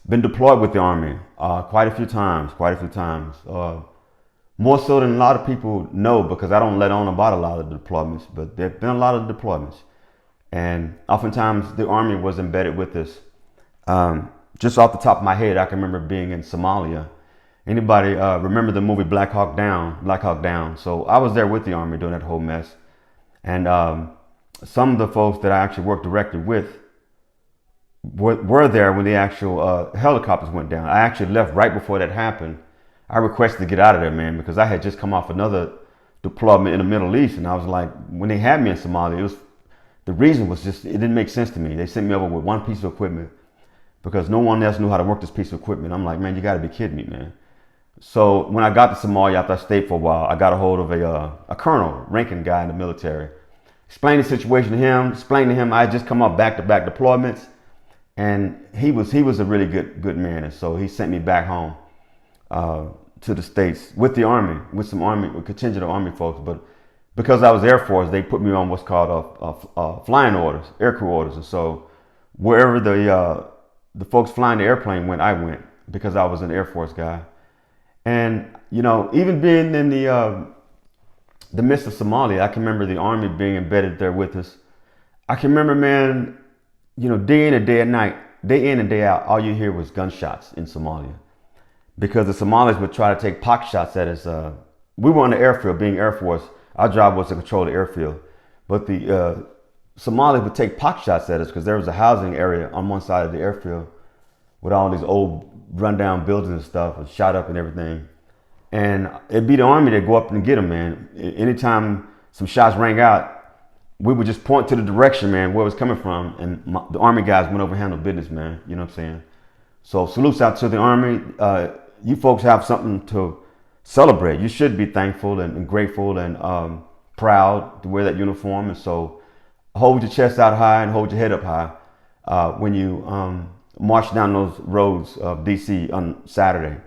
Been deployed with the Army quite a few times, more so than a lot of people know because I don't let on about a lot of the deployments, but there have been a lot of deployments. And oftentimes the Army was embedded with us. Just off the top of my head, I can remember being in Somalia. Anybody remember the movie Blackhawk Down? Blackhawk Down. So I was there with the Army during that whole mess. And some of the folks that I actually worked directly with were there when the actual helicopters went down. I actually left right before that happened. I requested to get out of there, man, because I had just come off another deployment in the Middle East, and I was like, when they had me in Somalia, the reason was just it didn't make sense to me. They sent me over with one piece of equipment because no one else knew how to work this piece of equipment. I'm like, man, you got to be kidding me, man. So when I got to Somalia after I stayed for a while, I got a hold of a colonel, ranking guy in the military. Explained the situation to him. Explained to him I had just come off back-to-back deployments. And he was a really good man, and so he sent me back home to the States with the Army, with a contingent of Army folks. But because I was Air Force, they put me on what's called flying orders, aircrew orders, and so wherever the folks flying the airplane went, I went because I was an Air Force guy. And even being in the midst of Somalia, I can remember the Army being embedded there with us. I can remember, man. Day in and day out, all you hear was gunshots in Somalia. Because the Somalis would try to take pockshots at us. We were on the airfield, being Air Force. Our job was to control the airfield. But the Somalis would take pockshots at us because there was a housing area on one side of the airfield with all these old rundown buildings and stuff, and shot up and everything. And it'd be the Army that go up and get them, man. Anytime some shots rang out, we would just point to the direction, man, where it was coming from, and the Army guys went over and handled business, man. You know what I'm saying? So salutes out to the Army. You folks have something to celebrate. You should be thankful and grateful and proud to wear that uniform. And so hold your chest out high and hold your head up high when you march down those roads of DC on Saturday.